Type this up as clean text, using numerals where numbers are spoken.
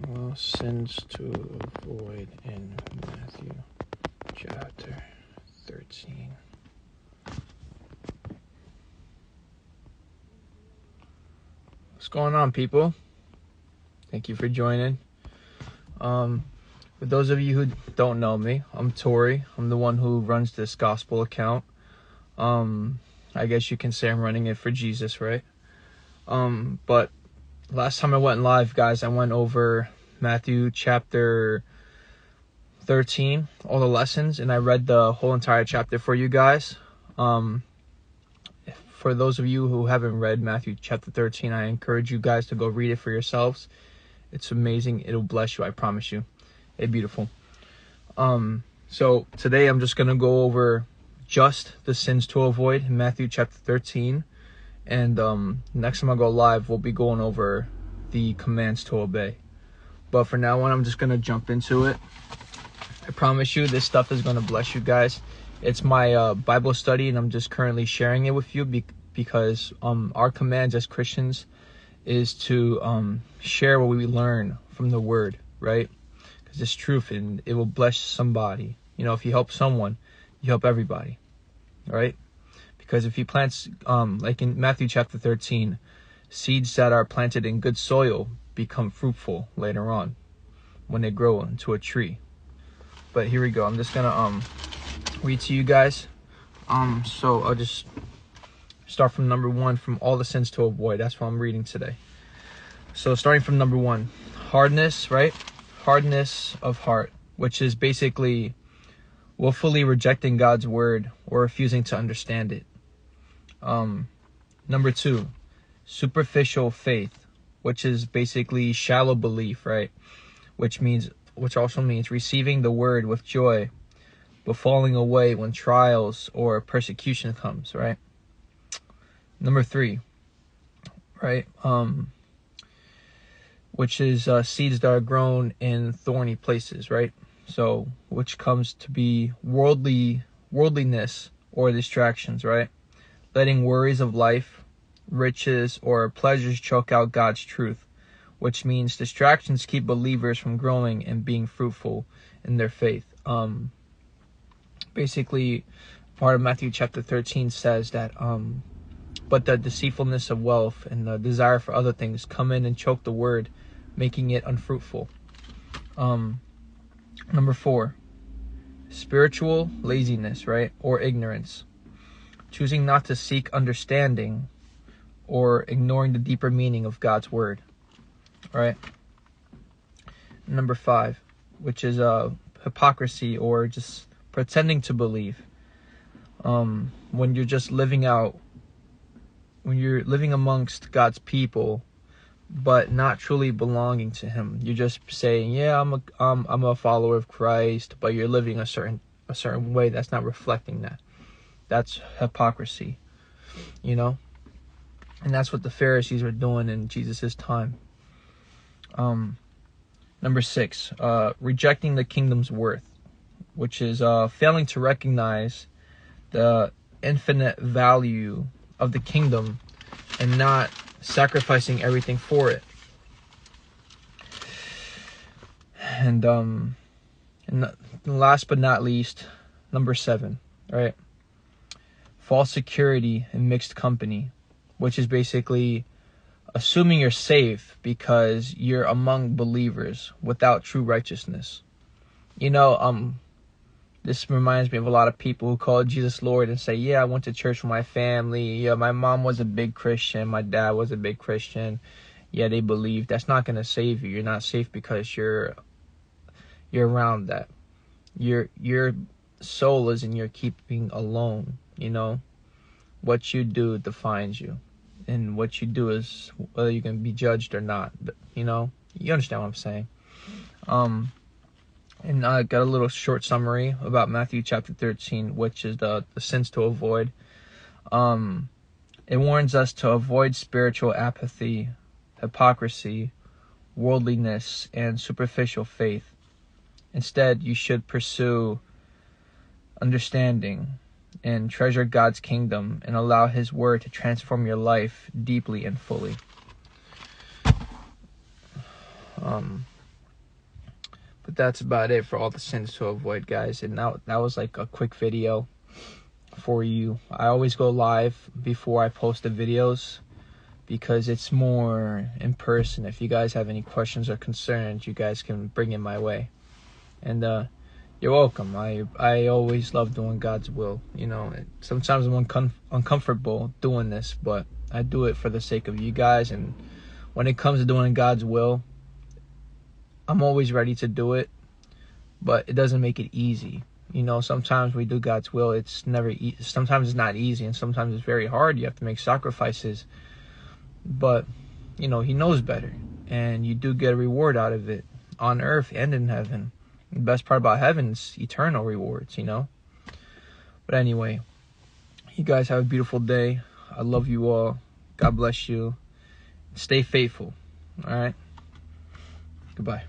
Well, sins to avoid in Matthew chapter 13. What's going on, people? Thank you for joining. For those of you who don't know me, I'm Tori. I'm the one who runs this gospel account. I guess you can say I'm running it for Jesus, right? But last time I went live, guys, I went over Matthew chapter 13, all the lessons, and I read the whole entire chapter for you guys. For those of you who haven't read Matthew chapter 13, I encourage you guys to go read it for yourselves. It's amazing. It'll bless you, I promise you. It's beautiful. So today I'm just going to go over just the sins to avoid in Matthew chapter 13. And next time I go live, we'll be going over the commands to obey. But for now on, I'm just going to jump into it. I promise you this stuff is going to bless you guys. It's my Bible study, and I'm just currently sharing it with you because our commands as Christians is to share what we learn from the Word, right? Because it's truth, and it will bless somebody. You know, if you help someone, you help everybody, right? Because if you plant, like in Matthew chapter 13, seeds that are planted in good soil become fruitful later on when they grow into a tree. But here we go. I'm just gonna read to you guys. So I'll just start from number 1, from all the sins to avoid. That's what I'm reading today. So starting from number 1, hardness, right? Hardness of heart, which is basically willfully rejecting God's word or refusing to understand it. Number 2, superficial faith, which is basically shallow belief, right? Which also means receiving the word with joy, but falling away when trials or persecution comes, right? Number 3, right? Which is seeds that are grown in thorny places, right? So, which comes to be worldliness or distractions, right? Letting worries of life, riches, or pleasures choke out God's truth, which means distractions keep believers from growing and being fruitful in their faith. Basically, part of Matthew chapter 13 says that, but the deceitfulness of wealth and the desire for other things come in and choke the word, making it unfruitful. Number 4, spiritual laziness, right? Or ignorance. Choosing not to seek understanding or ignoring the deeper meaning of God's word, right? Number 5, which is hypocrisy or just pretending to believe. When you're just living amongst God's people, but not truly belonging to Him. You're just saying, yeah, I'm a follower of Christ, but you're living a certain way that's not reflecting that. That's hypocrisy, you know? And that's what the Pharisees were doing in Jesus' time. Number 6, rejecting the kingdom's worth, which is failing to recognize the infinite value of the kingdom and not sacrificing everything for it. And last but not least, number 7, right? False security and mixed company, which is basically assuming you're safe because you're among believers without true righteousness. You know, this reminds me of a lot of people who call Jesus Lord and say, yeah, I went to church with my family. Yeah, my mom was a big Christian. My dad was a big Christian. Yeah, they believe. That's not going to save you. You're not safe because you're around that. Your soul is in your keeping alone, you know. What you do defines you. And what you do is whether you can be judged or not. You know, you understand what I'm saying. And I got a little short summary about Matthew chapter 13, which is the sins to avoid. It warns us to avoid spiritual apathy, hypocrisy, worldliness, and superficial faith. Instead, you should pursue understanding and treasure God's kingdom and allow His word to transform your life deeply and fully. But that's about it for all the sins to avoid, guys. And that was like a quick video for you. I always go live before I post the videos because it's more in person. If you guys have any questions or concerns, you guys can bring it my way. And you're welcome. I always love doing God's will. You know, sometimes I'm uncomfortable doing this, but I do it for the sake of you guys. And when it comes to doing God's will, I'm always ready to do it, but it doesn't make it easy. You know, sometimes we do God's will, it's never sometimes it's not easy, and sometimes it's very hard. You have to make sacrifices, but you know, he knows better, and you do get a reward out of it on earth and in heaven. The best part about heaven is eternal rewards, you know. But anyway, you guys have a beautiful day. I love you all. God bless you. Stay faithful. All right. Goodbye.